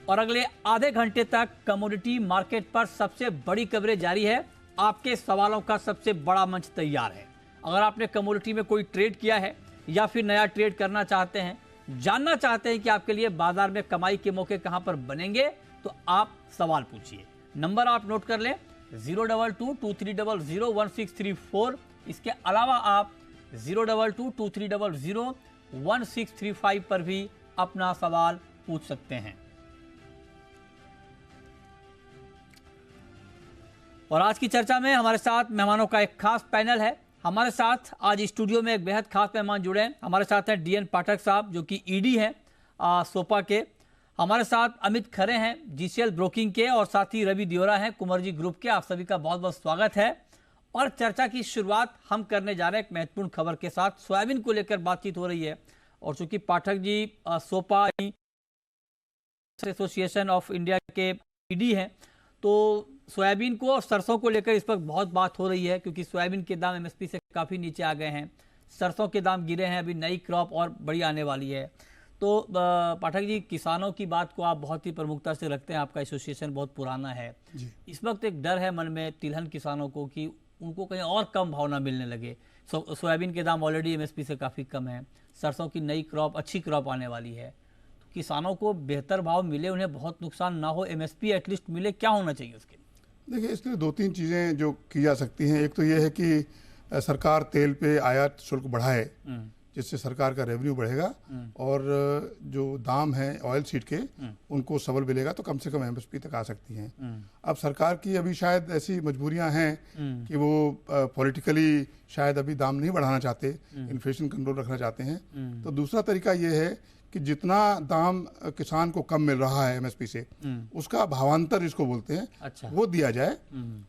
और अगले आधे घंटे तक कमोडिटी मार्केट पर सबसे बड़ी कवरेज जारी है। आपके सवालों का सबसे बड़ा मंच तैयार है। अगर आपने कमोडिटी में कोई ट्रेड किया है या फिर नया ट्रेड करना चाहते हैं, जानना चाहते हैं कि आपके लिए बाजार में कमाई के मौके कहां पर बनेंगे, तो आप सवाल पूछिए। नंबर आप नोट कर लें 02223001634। इसके अलावा आप 02223001635 पर भी अपना सवाल पूछ सकते हैं। और आज की चर्चा में हमारे साथ मेहमानों का एक खास पैनल है। हमारे साथ आज स्टूडियो में एक बेहद खास मेहमान जुड़े हैं। हमारे साथ हैं डीएन पाठक साहब, जो कि ईडी हैं सोपा के। हमारे साथ अमित खरे हैं जीसीएल ब्रोकिंग के, और साथ ही रवि दियोरा हैं कुंवरजी ग्रुप के। आप सभी का बहुत बहुत स्वागत है। और चर्चा की शुरुआत हम करने जा रहे हैं एक महत्वपूर्ण खबर के साथ। सोयाबीन को लेकर बातचीत हो रही है, और चूंकि पाठक जी सोपा एसोसिएशन ऑफ इंडिया के ईडी हैं, तो सोयाबीन को और सरसों को लेकर इस वक्त बहुत बात हो रही है, क्योंकि सोयाबीन के दाम एमएसपी से काफ़ी नीचे आ गए हैं, सरसों के दाम गिरे हैं, अभी नई क्रॉप और बड़ी आने वाली है। तो पाठक जी, किसानों की बात को आप बहुत ही प्रमुखता से रखते हैं, आपका एसोसिएशन बहुत पुराना है। इस वक्त एक डर है मन में तिलहन किसानों को कि उनको कहीं और कम भाव ना मिलने लगे। सोयाबीन के दाम ऑलरेडी एमएसपी से काफ़ी कम है, सरसों की नई क्रॉप, अच्छी क्रॉप आने वाली है, तो किसानों को बेहतर भाव मिले, उन्हें बहुत नुकसान ना हो, एमएसपी एटलीस्ट मिले, क्या होना चाहिए उसके? देखिए, इसके लिए दो तीन चीज़ें जो की जा सकती हैं। एक तो ये है कि सरकार तेल पे आयात शुल्क बढ़ाए, जिससे सरकार का रेवेन्यू बढ़ेगा, और जो दाम है ऑयल सीड के उनको सबल मिलेगा, तो कम से कम एमएसपी तक आ सकती हैं। अब सरकार की अभी शायद ऐसी मजबूरियां हैं कि वो पॉलिटिकली शायद अभी दाम नहीं बढ़ाना चाहते, इन्फ्लेशन कंट्रोल रखना चाहते हैं। तो दूसरा तरीका ये है कि जितना दाम किसान को कम मिल रहा है एमएसपी से, उसका भावांतर जिसको बोलते हैं, अच्छा, वो दिया जाए।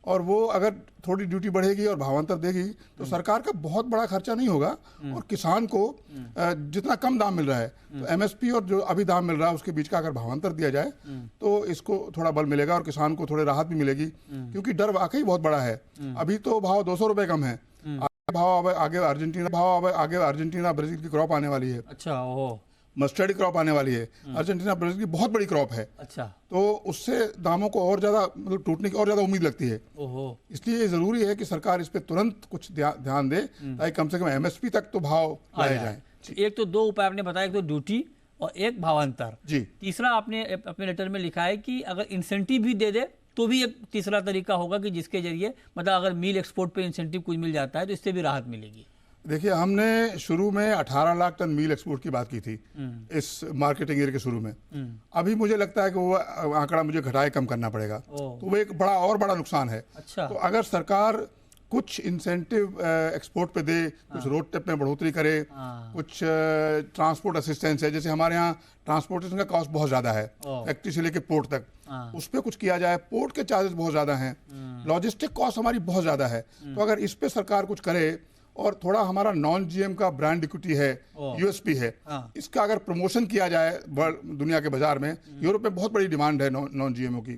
और वो अगर थोड़ी ड्यूटी बढ़ेगी और भावांतर देगी, तो सरकार का बहुत बड़ा खर्चा नहीं होगा, और किसान को जितना कम दाम मिल रहा है, तो एमएसपी और जो अभी दाम मिल रहा है उसके बीच का अगर भावांतर दिया जाए, तो इसको थोड़ा बल मिलेगा और किसान को थोड़ी राहत भी मिलेगी। क्योंकि डर वाकई बहुत बड़ा है। अभी तो भाव 200 रुपए कम है, आगे अर्जेंटीना ब्राजील की क्रॉप आने वाली है। अच्छा, ओहो, मस्टर्ड क्रॉप आने वाली है। अर्जेंटीना ब्राजील की बहुत बड़ी क्रॉप है। अच्छा, तो उससे दामों को और ज्यादा, मतलब टूटने की और ज्यादा उम्मीद लगती है। ओहो, इसलिए ये जरूरी है कि सरकार इस पे तुरंत कुछ ध्यान दे, ताकि कम से कम एमएसपी तक तो भाव लाए जाए। एक तो दो उपाय आपने बताया, एक तो ड्यूटी और एक भावांतर जी। तीसरा आपने अपने लेटर में लिखा है कि अगर इंसेंटिव भी दे दे तो भी एक तीसरा तरीका होगा कि जिसके जरिए, मतलब अगर मील एक्सपोर्ट पे इंसेंटिव कुछ मिल जाता है तो इससे भी राहत मिलेगी। देखिए, हमने शुरू में 18 लाख टन मील एक्सपोर्ट की बात की थी इस मार्केटिंग ईयर के शुरू में। अभी मुझे लगता है कि वो आंकड़ा मुझे घटाए कम करना पड़ेगा, तो वो एक बड़ा नुकसान है। अच्छा, तो अगर सरकार कुछ इंसेंटिव एक्सपोर्ट पे दे, कुछ रोड टेप में बढ़ोतरी करे, कुछ ट्रांसपोर्ट असिस्टेंस है, जैसे हमारे यहाँ ट्रांसपोर्टेशन का कॉस्ट बहुत ज्यादा है, फैक्ट्री से लेके पोर्ट तक, उस पर कुछ किया जाए। पोर्ट के चार्जेस बहुत ज्यादा हैं, लॉजिस्टिक कॉस्ट हमारी बहुत ज्यादा है। तो अगर इस पे सरकार कुछ करे, और थोड़ा हमारा नॉन जीएम का ब्रांड इक्विटी है, यूएसपी है, इसका अगर प्रमोशन किया जाए दुनिया के बाजार में, यूरोप में बहुत बड़ी डिमांड है नॉन जीएमओ की,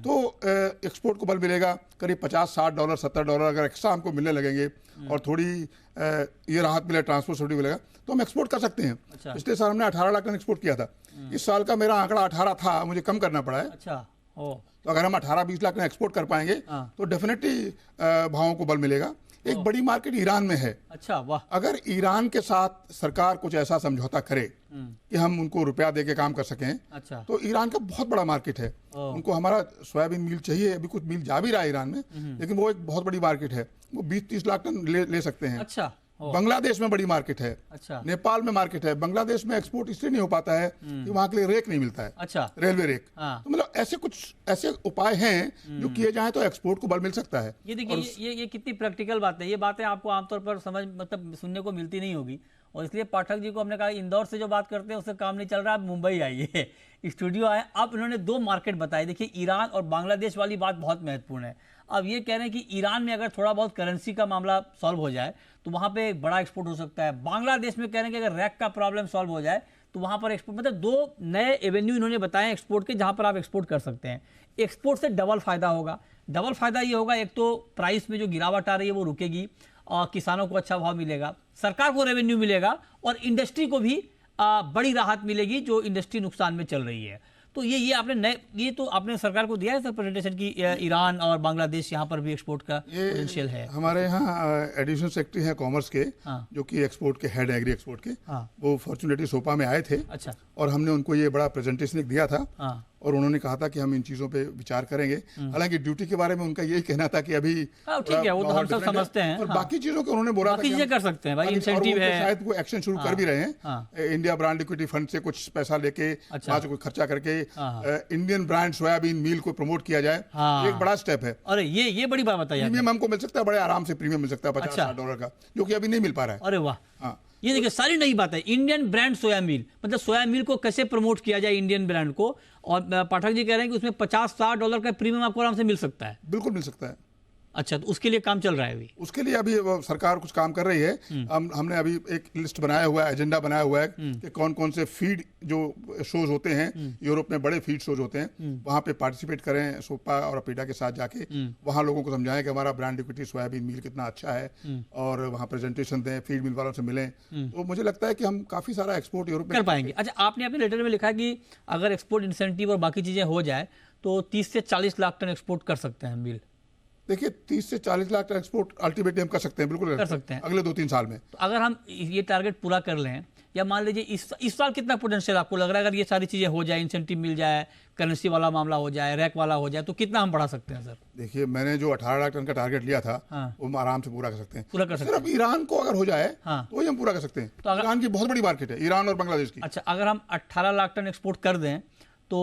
तो एक्सपोर्ट को बल मिलेगा। करीब $50-60 $70 अगर एक्स्ट्रा हमको मिलने लगेंगे, और थोड़ी ये राहत मिले, ट्रांसपोर्ट सब्सिडी मिलेगा, तो हम एक्सपोर्ट कर सकते हैं। अच्छा, पिछले साल हमने 18 लाख टन एक्सपोर्ट किया था। इस साल का मेरा आंकड़ा 18 था, मुझे कम करना पड़ा है। अच्छा, तो अगर हम 18-20 लाख टन एक्सपोर्ट कर पाएंगे, तो डेफिनेटली भावों को बल मिलेगा। एक बड़ी मार्केट ईरान में है। अच्छा, वाह। अगर ईरान के साथ सरकार कुछ ऐसा समझौता करे कि हम उनको रुपया दे के काम कर सकें, अच्छा, तो ईरान का बहुत बड़ा मार्केट है। उनको हमारा सोयाबीन मिल चाहिए, अभी कुछ मिल जा भी रहा है ईरान में, लेकिन वो एक बहुत बड़ी मार्केट है, वो 20-30 लाख टन ले सकते हैं। अच्छा, बांग्लादेश में बड़ी मार्केट है। अच्छा, नेपाल में मार्केट है। बांग्लादेश में एक्सपोर्ट इसलिए नहीं हो पाता है कि वहाँ के लिए रेक नहीं मिलता है। अच्छा, रेलवे रेक। तो मतलब ऐसे उपाय हैं जो किए जाएं तो एक्सपोर्ट को बल मिल सकता है। ये देखिए, ये कितनी प्रैक्टिकल बात है। ये बातें आपको आमतौर पर मतलब सुनने को मिलती नहीं होगी, और इसलिए पाठक जी को हमने कहा इंदौर से जो बात करते हैं उससे काम नहीं चल रहा, आप मुंबई आइए, स्टूडियो आए। अब इन्होंने दो मार्केट बताए। देखिए, ईरान और बांग्लादेश वाली बात बहुत महत्वपूर्ण है। अब ये कह रहे हैं कि ईरान में अगर थोड़ा बहुत करेंसी का मामला सॉल्व हो जाए तो वहाँ पे एक बड़ा एक्सपोर्ट हो सकता है। बांग्लादेश में कह रहे हैं कि अगर रैक का प्रॉब्लम सॉल्व हो जाए तो वहाँ पर एक्सपोर्ट, मतलब दो नए एवेन्यू इन्होंने बताए एक्सपोर्ट के, जहाँ पर आप एक्सपोर्ट कर सकते हैं। एक्सपोर्ट से डबल फायदा होगा। डबल फायदा ये होगा, एक तो प्राइस में जो गिरावट आ रही है वो रुकेगी, और किसानों को अच्छा भाव मिलेगा, सरकार को रेवेन्यू मिलेगा, और इंडस्ट्री को भी बड़ी राहत मिलेगी जो इंडस्ट्री नुकसान में चल रही है। तो ये आपने नए, ये तो आपने सरकार को दिया है सर प्रेजेंटेशन की ईरान और बांग्लादेश यहाँ पर भी एक्सपोर्ट का पोटेंशियल है? हमारे यहाँ एडिशनल सेक्रेटरी हैं कॉमर्स के, हाँ। जो कि एक्सपोर्ट के हेड एग्री एक्सपोर्ट के, हाँ। वो फॉर्चुनेटली सोपा में आए थे। अच्छा। और हमने उनको ये बड़ा प्रेजेंटेशन एक दिया था। हाँ। और उन्होंने कहा था कि हम इन चीज़ों पे विचार करेंगे। हालांकि ड्यूटी के बारे में उनका यही कहना था कि अभी ठीक है, वो तो हम सब समझते हैं। और बाकी चीज़ों के उन्होंने बोला बाकी चीजें कर सकते हैं भाई, इंसेंटिव है, शायद वो एक्शन शुरू कर भी रहे हैं। इंडिया ब्रांड इक्विटी फंड से कुछ पैसा लेके, आज कुछ खर्चा करके इंडियन ब्रांड सोयाबीन मील को प्रमोट किया जाए, एक बड़ा स्टेप है। अरे ये बड़ी बात बताइए। प्रीमियम हमको मिल सकता है, बड़े आराम से प्रीमियम मिल सकता है $50-60 का, जो कि अभी नहीं मिल पा रहा है। अरे वाह। हाँ, ये देखिए सारी नई बात है। इंडियन ब्रांड सोया मिल, मतलब सोया मिल को कैसे प्रमोट किया जाए इंडियन ब्रांड को। और पाठक जी कह रहे हैं कि उसमें $50-60 का प्रीमियम आपको आराम से मिल सकता है। बिल्कुल मिल सकता है। अच्छा, तो उसके लिए काम चल रहा है अभी? उसके लिए अभी सरकार कुछ काम कर रही है। हमने अभी एक लिस्ट बनाया हुआ है, एजेंडा बनाया हुआ है कि कौन कौन से फीड जो शोज होते हैं, यूरोप में बड़े फीड शोज होते हैं, वहाँ पे पार्टिसिपेट करें सोपा और अपीडा के साथ जाके, वहाँ लोगों को समझाएं कि हमारा ब्रांड इक्विटी सोयाबीन मील कितना अच्छा है, और वहाँ प्रेजेंटेशन दें, फीड मिल वालों से मिलें। तो मुझे लगता है कि हम काफी सारा एक्सपोर्ट यूरोप में कर पाएंगे। अच्छा, आपने अपने लेटर में लिखा है कि अगर एक्सपोर्ट इंसेंटिव और बाकी चीजें हो जाए तो 30 से 40 लाख टन एक्सपोर्ट कर सकते हैं मिल। देखिए 30 से 40 लाख टन एक्सपोर्ट अल्टीमेटली हम कर सकते हैं, बिल्कुल कर सकते हैं अगले 2-3 साल में। तो अगर हम ये टारगेट पूरा कर लें, या मान लीजिए इस साल कितना पोटेंशियल आपको लग रहा है, अगर ये सारी चीजें हो जाए, इंसेंटिव मिल जाए, करेंसी वाला मामला हो जाए, रैक वाला हो जाए, तो कितना हम बढ़ा सकते हैं सर? देखिए मैंने जो 18 लाख टन का टारगेट लिया था, वो हम आराम से पूरा कर सकते हैं। पूरा कर सकते हैं। सिर्फ ईरान को अगर हो जाए तो ही हम पूरा कर सकते हैं। तो ईरान की बहुत बड़ी मार्केट है, ईरान और बांग्लादेश की। अच्छा, अगर हम 18 लाख टन एक्सपोर्ट कर दें तो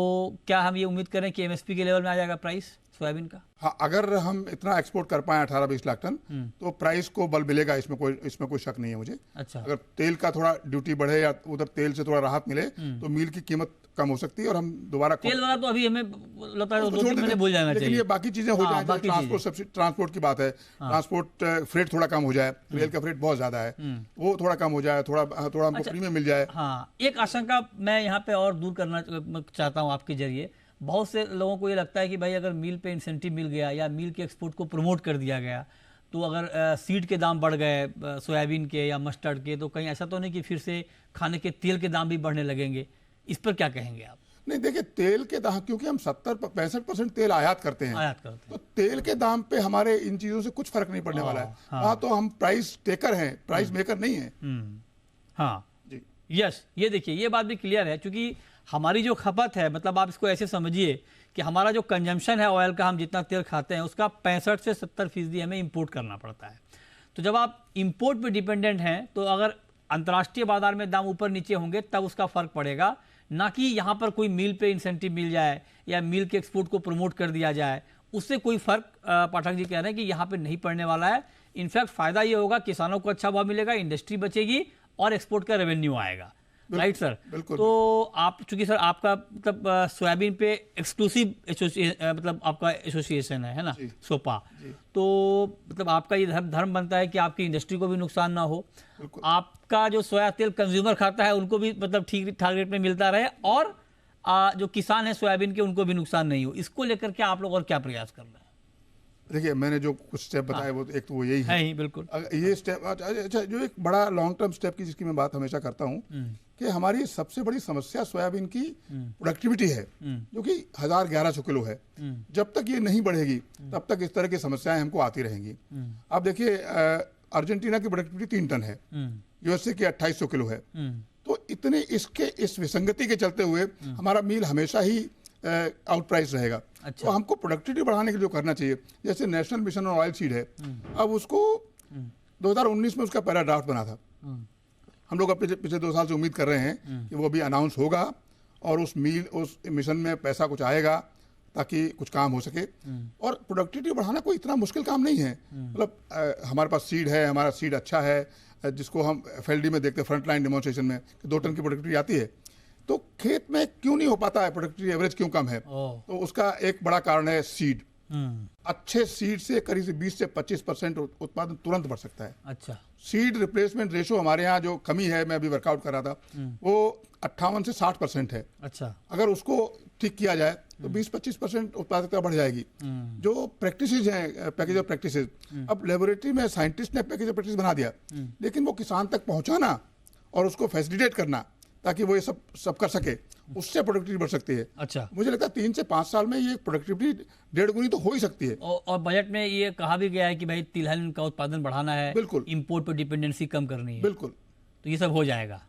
क्या हम ये उम्मीद करें कि एमएसपी के लेवल में आ जाएगा प्राइस सोयाबीन का? हाँ, अगर हम इतना एक्सपोर्ट कर पाए 18-20 लाख टन, तो प्राइस को बल मिलेगा, इसमें कोई शक नहीं है मुझे। अच्छा। अगर तेल का थोड़ा ड्यूटी बढ़े या उधर तेल से थोड़ा राहत मिले तो मील की कीमत कम हो सकती है, और हम दोबारा तेल वाला तो अभी हमें लगता है 2-3 महीने भूल जाना चाहिए। लेकिन ये बाकी चीजें हो जाए, ट्रांसपोर्ट की बात है, ट्रांसपोर्ट फ्रेट थोड़ा कम हो जाए, रेल का फ्रेट बहुत ज्यादा है, वो थोड़ा कम हो जाए, थोड़ा हमको प्रीमियम मिल जाए। हाँ, एक आशंका मैं यहाँ पे और दूर करना चाहता हूँ आपके जरिए। बहुत से लोगों को ये लगता है कि भाई अगर मील पे इंसेंटिव मिल गया या मील के एक्सपोर्ट को प्रमोट कर दिया गया, तो अगर सीड के दाम बढ़ गए सोयाबीन के या मस्टर्ड के, तो कहीं ऐसा तो नहीं कि फिर से खाने के तेल के दाम भी बढ़ने लगेंगे? इस पर क्या कहेंगे आप? नहीं, देखिए तेल के दाम, क्योंकि हम 70-65% तेल आयात करते हैं, तो तेल के दाम पे हमारे इन चीजों से कुछ फर्क नहीं पड़ने वाला है। हाँ, तो हम प्राइस टेकर हैं, प्राइस मेकर नहीं है। हाँ जी, यस, ये देखिए ये बात भी क्लियर है, क्योंकि हमारी जो खपत है, मतलब आप इसको ऐसे समझिए कि हमारा जो कंजम्पशन है ऑयल का, हम जितना तेल खाते हैं उसका 65 से 70% हमें इंपोर्ट करना पड़ता है। तो जब आप इंपोर्ट पे डिपेंडेंट हैं, तो अगर अंतर्राष्ट्रीय बाजार में दाम ऊपर नीचे होंगे तब उसका फर्क पड़ेगा, ना कि यहाँ पर कोई मील पे इंसेंटिव मिल जाए या मील के एक्सपोर्ट को प्रमोट कर दिया जाए, उससे कोई फर्क पाठक जी कह रहे हैं कि यहाँ पे नहीं पड़ने वाला है। इनफैक्ट फायदा ये होगा, किसानों को अच्छा भाव मिलेगा, इंडस्ट्री बचेगी और एक्सपोर्ट का रेवेन्यू आएगा। Right sir? तो आप चूंकि सर आपका मतलब सोयाबीन पे एक्सक्लूसिव मतलब आपका एसोसिएशन है ना, सोपा, तो मतलब आपका ये धर्म बनता है कि आपकी इंडस्ट्री को भी नुकसान ना हो, आपका जो सोया तेल कंज्यूमर खाता है उनको भी मतलब ठीक ठाक रेट में मिलता रहे, और जो किसान है सोयाबीन के उनको भी नुकसान नहीं हो। इसको लेकर के आप लोग और क्या प्रयास कर रहे हैं? देखिए मैंने जो कुछ स्टेप बताए, वो एक तो वो यही है ही, बिल्कुल ये स्टेप। अच्छा, जो एक बड़ा लॉन्ग टर्म स्टेप की जिसकी मैं बात हमेशा करता हूँ कि हमारी सबसे बड़ी समस्या सोयाबीन की प्रोडक्टिविटी है, जो कि 1000-1100 किलो है। जब तक ये नहीं बढ़ेगी तब तक इस तरह की समस्याएं हमको आती रहेंगी। आप देखिए अर्जेंटीना की प्रोडक्टिविटी 3 टन है, यूएसए की 2800 किलो है। तो इतने इस विसंगति के चलते हुए हमारा मील हमेशा ही आउट प्राइस रहेगा। अच्छा। तो हमको प्रोडक्टिविटी बढ़ाने के लिए करना चाहिए, जैसे national mission on oil seed है, अब उसको 2019 में उसका पहला ड्राफ्ट बना था। हम लोग अपने पिछले 2 साल से उम्मीद कर रहे हैं कि वो अभी अनाउंस होगा और उस मिशन में पैसा कुछ आएगा ताकि कुछ काम हो सके। और प्रोडक्टिविटी बढ़ाना कोई इतना मुश्किल काम नहीं है। मतलब हमारे पास सीड है, हमारा सीड अच्छा है, जिसको हम FLD में देखते हैं, फ्रंट लाइन डेमोन्स्ट्रेशन में, 2 टन की प्रोडक्टिविटी आती है। तो खेत में क्यों नहीं हो पाता है, प्रोडक्टिविटी एवरेज क्यों कम है? तो उसका एक बड़ा कारण है सीड। अच्छे सीड से करीब 20 से 25% उत्पादन तुरंत बढ़ सकता है। अच्छा, सीड रिप्लेसमेंट रेशो हमारे यहाँ जो कमी है, मैं अभी वर्कआउट कर रहा था, वो 58 से 60% है। अच्छा, अगर उसको ठीक किया जाए तो 20-25% उत्पादकता बढ़ जाएगी। जो प्रैक्टिसेज हैं, पैकेज ऑफ प्रैक्टिसेज, अब लेबोरेटरी में साइंटिस्ट ने पैकेज ऑफ प्रैक्टिस बना दिया, लेकिन वो किसान तक पहुंचाना और उसको फैसिलिटेट करना, ताकि वो ये सब कर सके, उससे प्रोडक्टिविटी बढ़ सकती है। अच्छा, मुझे लगता है 3 से 5 साल में ये प्रोडक्टिविटी 1.5 गुनी तो हो ही सकती है। और बजट में ये कहा भी गया है कि भाई तिलहन का उत्पादन बढ़ाना है, बिल्कुल, इंपोर्ट पर डिपेंडेंसी कम करनी है, बिल्कुल। तो ये सब हो जाएगा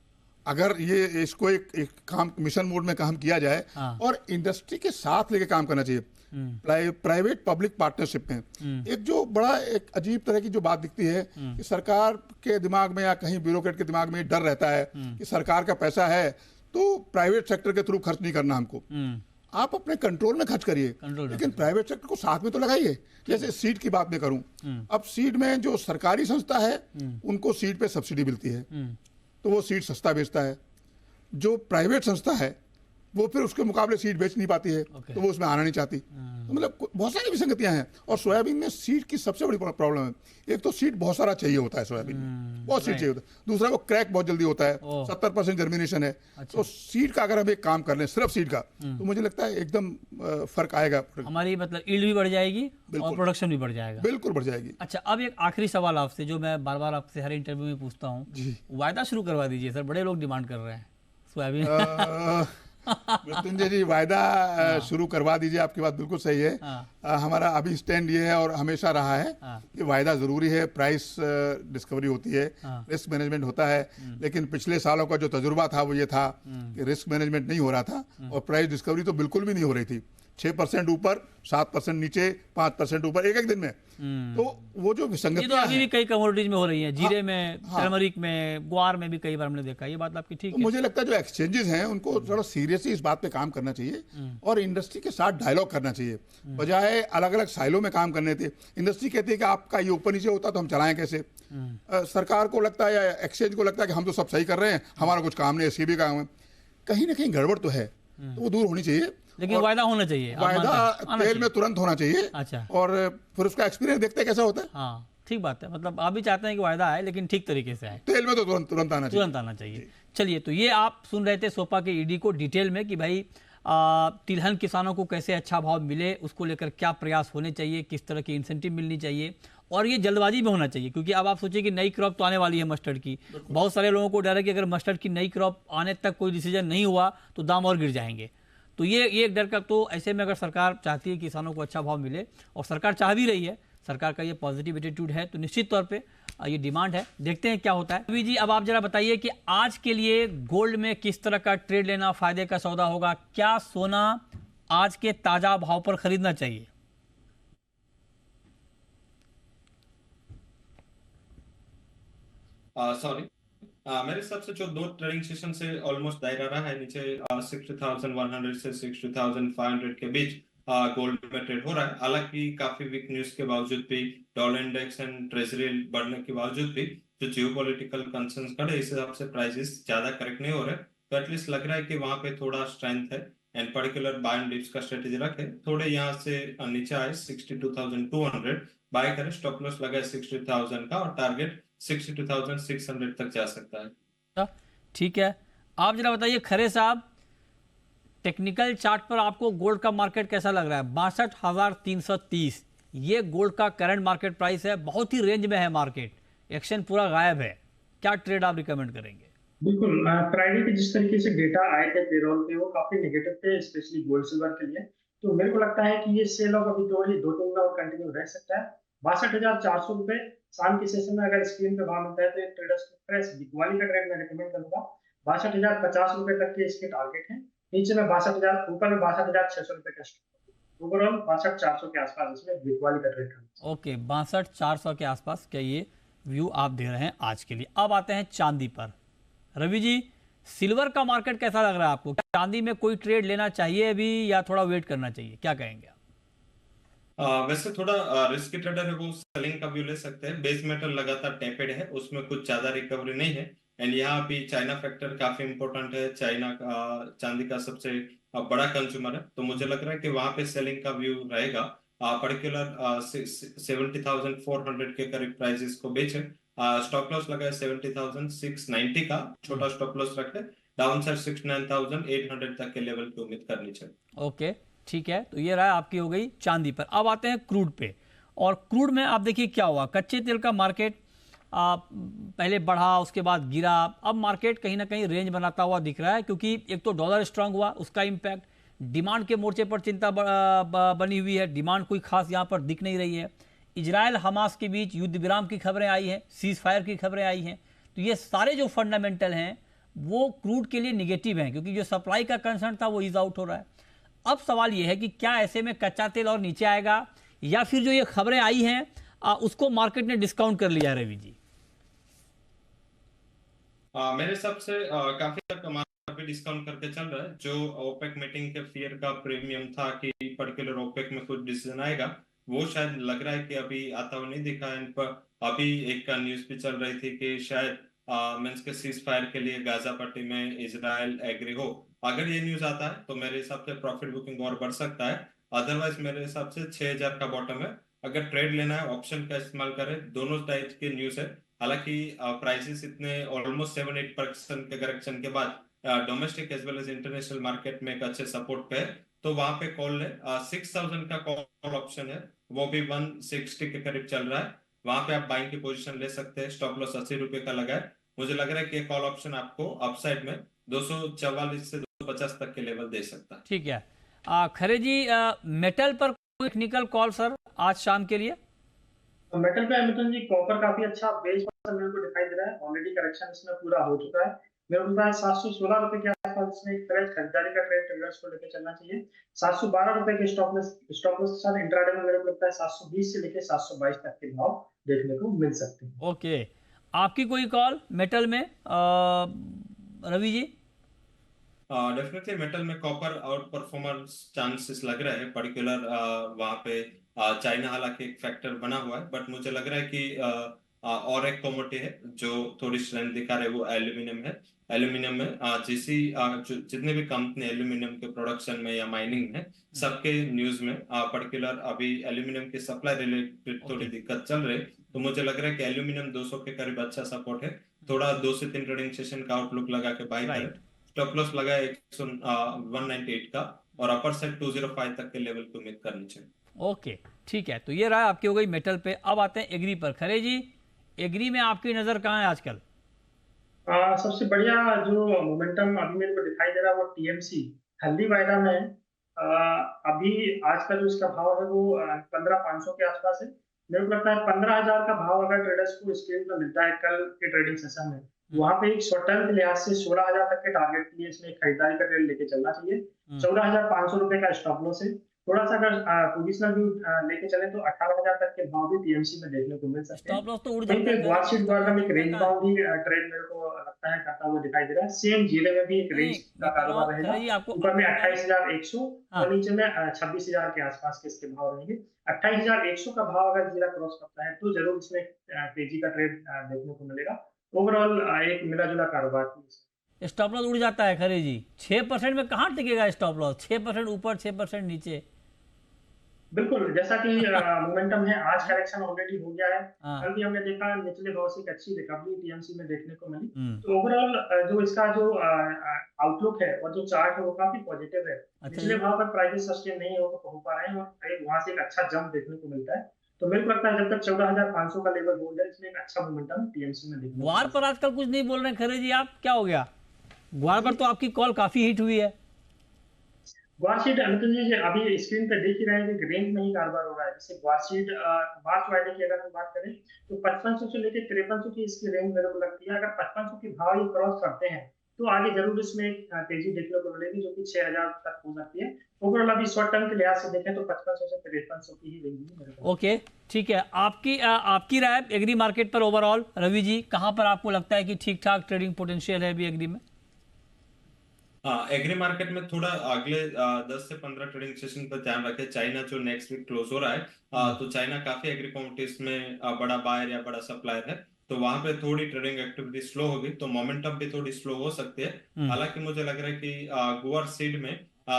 अगर ये इसको एक काम मिशन मोड में काम किया जाए। हाँ। और इंडस्ट्री के साथ लेके काम करना चाहिए, प्राइवेट पब्लिक पार्टनरशिप में। एक जो बड़ा एक अजीब तरह की जो बात दिखती है कि सरकार के दिमाग में या कहीं ब्यूरोक्रेट के दिमाग में डर रहता है कि सरकार का पैसा है तो प्राइवेट सेक्टर के थ्रू खर्च नहीं करना हमको। आप अपने कंट्रोल में खर्च करिए, लेकिन प्राइवेट सेक्टर को साथ में तो लगाइए। जैसे सीड की बात मैं करूं, अब सीड में जो सरकारी संस्था है उनको सीड पे सब्सिडी मिलती है, तो वो सीड सस्ता बेचता है। जो प्राइवेट संस्था है वो फिर उसके मुकाबले सीड बेच नहीं पाती है, तो वो उसमें आना नहीं चाहती। तो मतलब बहुत सारी विसंगतियां हैं। और सोयाबीन में सीड की सबसे बड़ी प्रॉब्लम है, एक तो सीड बहुत सारा चाहिए होता है, सोयाबीन में बहुत सीड चाहिए होता है। दूसरा वो क्रैक बहुत जल्दी होता है, 70% जर्मिनेशन है। तो सीड का अगर हम एक काम कर लें, सिर्फ सीड का, तो मुझे लगता है एकदम फर्क आएगा। हमारी मतलब ईल्ड भी बढ़ जाएगी और प्रोडक्शन भी बढ़ जाएगा। बिल्कुल बढ़ जाएगी। अच्छा, अब एक आखिरी सवाल आपसे जो मैं बार बार आपसे हर इंटरव्यू में पूछता हूँ, वायदा शुरू करवा दीजिए सर, बड़े लोग डिमांड कर रहे हैं सोयाबीन। मृत्युंजय जी, वायदा शुरू करवा दीजिए, आपकी बात बिल्कुल सही है। हमारा अभी स्टैंड ये है और हमेशा रहा है कि वायदा जरूरी है, प्राइस डिस्कवरी होती है, रिस्क मैनेजमेंट होता है। लेकिन पिछले सालों का जो तजुर्बा था वो ये था कि रिस्क मैनेजमेंट नहीं हो रहा था और प्राइस डिस्कवरी तो बिल्कुल भी नहीं हो रही थी। 6% ऊपर, 7% नीचे, 5% ऊपर एक दिन में। तो वो जो विसंगतियां तो अभी भी कई कमोडिटीज में हो रही है, जीरे में, टर्मरिक में, ग्वार में भी कई बार हमने देखा। ये बात आपकी ठीक है। मुझे लगता है जो एक्सचेंजेस हैं उनको थोड़ा सीरियसली इस बात पे काम करना चाहिए और इंडस्ट्री के साथ डायलॉग करना चाहिए, बजाय अलग अलग साइलों में काम करने थे। इंडस्ट्री कहती है कि आपका ये ऊपर नीचे होता तो हम चलाएं कैसे। सरकार को लगता है या एक्सचेंज को लगता है कि हम तो सब सही कर रहे हैं, हमारा कुछ काम नहीं है, सीबी काम है। कहीं ना कहीं गड़बड़ तो है, तो वो दूर होनी चाहिए। लेकिन वायदा होना चाहिए, वायदा तेल में तुरंत होना चाहिए। अच्छा, और फिर उसका एक्सपीरियंस देखते हैं कैसा होता है। हाँ, ठीक बात है। मतलब आप भी चाहते हैं कि वायदा आए लेकिन ठीक तरीके से आए, तेल में तो तुरंत आना चाहिए। चलिए, तो ये आप सुन रहे थे सोपा के ईडी को डिटेल में कि भाई तिलहन किसानों को कैसे अच्छा भाव मिले, उसको लेकर क्या प्रयास होने चाहिए, किस तरह की इंसेंटिव मिलनी चाहिए, और ये जल्दबाजी में होना चाहिए। क्योंकि अब आप सोचिए कि नई क्रॉप तो आने वाली है मस्टर्ड की। बहुत सारे लोगों को डर है कि अगर मस्टर्ड की नई क्रॉप आने तक कोई डिसीजन नहीं हुआ तो दाम और गिर जाएंगे। तो ये एक डर का, तो ऐसे में अगर सरकार चाहती है कि किसानों को अच्छा भाव मिले, और सरकार चाह भी रही है, सरकार का ये पॉजिटिव एटीट्यूड है, तो निश्चित तौर पे ये डिमांड है। देखते हैं क्या होता है। रवि जी, अब आप जरा बताइए कि आज के लिए गोल्ड में किस तरह का ट्रेड लेना फायदे का सौदा होगा? क्या सोना आज के ताजा भाव पर खरीदना चाहिए? सॉरी, मेरे हिसाब से जो दो ट्रेडिंग सेशन से ऑलमोस्ट दायरा रहा है नीचे 60,100 से 60,500 के बीच गोल्ड में ट्रेड हो रहा है। हालांकि काफी वीक न्यूज के बावजूद भी, डॉलर इंडेक्स एंड ट्रेजरी बढ़ने के बावजूद भी, जो जियोपॉलिटिकल कंसर्न्स खड़े, इस हिसाब से प्राइसेस ज्यादा करेक्ट नहीं हो रहे। तो एटलीस्ट लग रहा है कि वहां पे थोड़ा स्ट्रेंथ है and particular buy and dips का स्ट्रेटेजी रखे। थोड़े यहाँ से नीचे आए 62,200 बाय करें, स्टॉप लॉस लगाए 60,000 का और टारगेट 62,600 तक जा सकता है। ठीक है, आप जरा बताइए खरे साहब, टेक्निकल चार्ट पर आपको गोल्ड का मार्केट कैसा लग रहा है? 62,330 ये गोल्ड का करंट मार्केट प्राइस है, बहुत ही रेंज में है मार्केट, एक्शन पूरा गायब है। क्या ट्रेड आप रिकमेंड करेंगे? बिल्कुल, फ्राइडे के जिस तरीके से डेटा आए थे पेरोल पे, वो काफी नेगेटिव थे, स्पेशली गोल्ड सिल्वर के लिए। तो मेरे को लगता है कि ये सेल ऑफ अभी दो तीन दिन और कंटिन्यू रह सकता है। 62,400 रुपए शाम के सेशन में अगर स्क्रीन पे भाव मिलता है तो एक ट्रेडर्स को फ्रेश दिवाली का ट्रेड में रिकमेंड करूंगा। 62,050 रुपए तक के इसके टारगेट है। नीचे में 62,000, ऊपर में 62,600 रुपए का स्टॉप। ओवरऑल 62,400 के आसपास इसमें दिवाली का ट्रेड करना। ओके, 62,400 के आसपास का ये व्यू आप दे रहे हैं आज के लिए। अब आते हैं चांदी पर। रवि जी, सिल्वर का मार्केट कैसा लग रहा है आपको? चांदी में कोई ट्रेड लेना चाहिए अभी या थोड़ा वेट करना चाहिए, क्या कहेंगे आप? वैसे थोड़ा रिस्की ट्रेडर है वो सेलिंग का व्यू ले सकते हैं। बेस मेटल लगातार टेपेड है, उसमें कुछ ज्यादा रिकवरी नहीं है एंड यहाँ भी चाइना फैक्टर काफी इंपॉर्टेंट है। चाइना का चांदी का सबसे बड़ा कंज्यूमर है, तो मुझे लग रहा है कि वहां पे सेलिंग का व्यू रहेगा। पर्टिकुलर 70,400 के करीब प्राइसेस को बेचे, स्टॉप लॉस लगाए 70,690 का, छोटा स्टॉप लॉस रखे, डाउन साइड 69,800 तक के लेवल की उम्मीद करनी चाहिए। ओके, ठीक है, तो ये राय आपकी हो गई चांदी पर। अब आते हैं क्रूड पे, और क्रूड में आप देखिए क्या हुआ। कच्चे तेल का मार्केट पहले बढ़ा, उसके बाद गिरा, अब मार्केट कहीं ना कहीं रेंज बनाता हुआ दिख रहा है, क्योंकि एक तो डॉलर स्ट्रांग हुआ, उसका इम्पैक्ट, डिमांड के मोर्चे पर चिंता बनी हुई है, डिमांड कोई खास यहाँ पर दिख नहीं रही है, इजराइल हमास के बीच युद्ध विराम की खबरें आई हैं, सीज फायर की खबरें आई हैं, तो ये सारे जो फंडामेंटल हैं वो क्रूड के लिए निगेटिव हैं, क्योंकि जो सप्लाई का कंसर्न था वो ईज आउट हो रहा है। अब सवाल ये है कि क्या ऐसे में कच्चा तेल और नीचे आएगा, या फिर जो ये खबरें आई हैं उसको मार्केट ने डिस्काउंट कर लिया। रवि जी, मेरे हिसाब से काफी तक मार्केट भी डिस्काउंट करके चल रहा है। जो ओपेक मीटिंग के फियर का प्रीमियम था कि पर्टिकुलर ओपेक में कुछ डिसीजन आएगा, वो शायद लग रहा है कि अभी आता हुआ नहीं दिखा है। इन पर अभी एक का न्यूज भी चल रही थी कि शायद मींस के सीज फायर के लिए गाजा पट्टी में इजराइल एग्री हो। अगर ये न्यूज आता है तो मेरे हिसाब से प्रॉफिट बुकिंग और बढ़ सकता है। अदरवाइज मेरे हिसाब से 6000 का बॉटम है। अगर ट्रेड लेना है ऑप्शन का इस्तेमाल करें। दोनों टाइप के न्यूज है। हालांकि प्राइसेस इतने ऑलमोस्ट 7-8% के करेक्शन के बाद domestic as well as international market में एक अच्छे सपोर्ट पे है, तो वहां पे कॉल ले 6000 का कॉल ऑप्शन है, वो भी 160 के करीब चल रहा है। वहां पे आप बाइंग की पोजीशन ले सकते हैं। स्टॉप लॉस 80 रुपए का लगा है। मुझे लग रहा है कि ये कॉल ऑप्शन आपको अपसाइड में 244 से 250 तक के लेवल दे सकता है। ठीक है। खरे जी, मेटल पर टेक्निकल कॉल सर आज शाम के लिए? मेटल पे अमितन जी, कॉपर काफी अच्छा बेस मेरे को दिखाई दे रहा है। ऑलरेडी करेक्शन इसमें पूरा हो चुका है। मेरे को लगता है 716 रुपए के आसपास इसमें एक फ्रेश खरीदारी का ट्रेड ट्रेडर्स को लेकर चलना चाहिए। 712 रुपए के स्टॉप लॉस के साथ इंट्राडे में मेरे को लगता है 720 से लेकर 722 तक के भाव देखने को मिल सकते हैं। ओके, आपकी कोई कॉल मेटल में रवि जी? डेफिनेटली मेटल में कॉपर आउट परफॉर्मेंस चांसेस लग रहे हैं। पर्टिकुलर वहां पे चाइना हालांकि एक फैक्टर बना हुआ है, बट मुझे लग रहा है कि और एक कमोडिटी है जो थोड़ी स्ट्रेंथ दिखा रहे हैं, वो एल्यूमिनियम है। एल्यूमिनियम में जितने भी कंपनी एल्यूमिनियम के प्रोडक्शन में या माइनिंग में, सबके न्यूज में पर्टिकुलर अभी एल्यूमिनियम की सप्लाई रिलेटेड थोड़ी दिक्कत चल रही है। तो मुझे लग रहा है कि एल्यूमिनियम 200 के करीब अच्छा सपोर्ट है। थोड़ा 2 से 3 ट्रेडिंग सेशन का आउटलुक लगा के बाई करें। स्टॉप लॉस लगा है 198 का, और अपर साइड 205 तक के लेवल पे उम्मीद करनी चाहिए। ओके, ठीक है। तो ये रहा आपकी हो गई मेटल पे। अब आते हैं एग्री पर। खरे जी, एग्री में आपकी नजर कहाँ है आजकल? सबसे बढ़िया जो मोमेंटम अभी मेरे को दिखाई दे रहा है वो टीएमसी हल्दी वायदा में है। अभी आज का जो इसका भाव है वो 15,500 के आसपास है। मेरे को लगता है 15,000 का भाव अगर ट्रेडर्स को स्क्रीन पर मिलता है कल के ट्रेडिंग सेशन में, वहां पे एक शॉर्ट टर्म के लिहाज से 16,000 तक के टारगेट के लिए इसमें खरीदारी का ट्रेड लेके चलना चाहिए। 14,500 रुपए का स्टॉप लॉस है। थोड़ा सा अगर पोजिशनल व्यू लेके चले तो 18,000 तक के भाव भी टीएमसी में देखने को मिल सकते हैं। स्टॉप लॉस तो उड़ वहीं पे जाता है। वार्षिक द्वारा में एक रेंज बाउंड ही ट्रेड मेरे को लगता है करता हुआ दिखाई दे रहा है। सेम जीरे में भी एक रेंज का कारोबार रहेगा। ऊपर में 28,100 और नीचे में 26,000 के आसपास के इसके भाव रहेंगे। 28,100 का भाव अगर जीरा क्रॉस करता है तो जरूर इसमें तेजी का ट्रेड देखने को मिलेगा। ओवरऑल एक मिला जुला कारोबार। स्टॉप लॉस उड़ जाता है खरे जी। 6% में कहाँ टिकेगा स्टॉप लॉस? 6% ऊपर, 6% नीचे। बिल्कुल, जैसा कि मोमेंटम है, आज करेक्शन ऑलरेडी हो गया है। हाँ। कल भी हमने देखा निचले भाव से एक अच्छी रिकवरी टीएमसी में देखने को मिली। तो ओवरऑल जो इसका जो आउटलुक है और जो चार्ट है वो काफी पॉजिटिव है। निचले भाव पर प्राइसेस सस्टेन नहीं हो पा रहे हैं और वहां से एक अच्छा जंप देखने को मिलता है। तो मेरे को लगता है जब तक 14,500 का लेवल होल्ड है, इसमें एक अच्छा मोमेंटम टीएमसी में देखने को ग्वार पर आजकल कुछ नहीं बोल रहे हैं खरे जी, आप क्या हो गया? ग्वार पर तो आपकी कॉल काफी हिट हुई है। ग्वारशीट अमितन जी अभी स्क्रीन पे देख ही रहे हैं कि रेंज में ही कारोबार हो रहा है। जैसे ग्वारशीट मार्च वायदे की अगर हम बात करें तो 5500 से लेकर 5300 की इसकी रेंज मेरे को लगती है। अगर 5500 की भाव ये क्रॉस करते हैं तो आगे जरूर इसमें तेजी देखने को मिलेगी, जो कि 6,000 तक हो सकती है। ओवरऑल अभी शॉर्ट टर्म के लिहाज से देखें तो 5500 से 5300 की ही रेंज है। ओके, ठीक है। आपकी राय एग्री मार्केट पर ओवरऑल रवि जी, कहां पर आपको लगता है कि ठीक ठाक ट्रेडिंग पोटेंशियल है अभी एग्री में? एग्री मार्केट में थोड़ा अगले 10 से 15 ट्रेडिंग सेशन पर ध्यान रखें। चाइना जो नेक्स्ट वीक क्लोज हो रहा है, तो चाइना काफी एग्री कमोडिटीज में बड़ा बायर या बड़ा सप्लायर है, तो वहां पे थोड़ी ट्रेडिंग एक्टिविटी स्लो होगी, तो मोमेंटम भी थोड़ी स्लो हो सकती है। हालांकि मुझे लग रहा है कि गुआर सीड में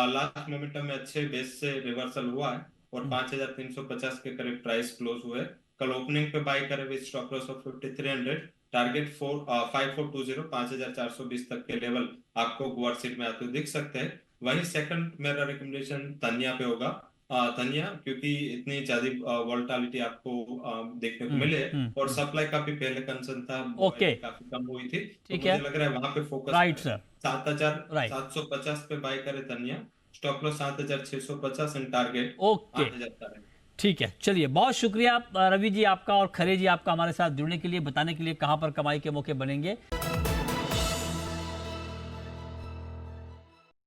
लास्ट मोमेंटम में अच्छे बेस से रिवर्सल हुआ है और 5,350 के करीब प्राइस क्लोज हुए। कल ओपनिंग पे बाय करे with stop loss of 5,300, target 5420 5,420 तक के लेवल आपको गुआर सीट में आते दिख सकते हैं। वहीं सेकंड मेरा रिकमेंडेशन तान्या पे होगा। धनिया, क्योंकि इतनी ज्यादा वोलेटिलिटी आपको देखने को मिले, और सप्लाई का भी पहले कंसर्न था, ओके, काफी कम हुई थी, तो ठीक है, मुझे लग रहा है वहां पे फोकस राइट सर, 7,750 पे बाय करे धनिया, stop loss 7,650 and target okay, 8,000 है। ठीक है। चलिए, बहुत शुक्रिया रवि जी आपका और खरे जी आपका हमारे साथ जुड़ने के लिए, बताने के लिए कहां पर कमाई के मौके बनेंगे।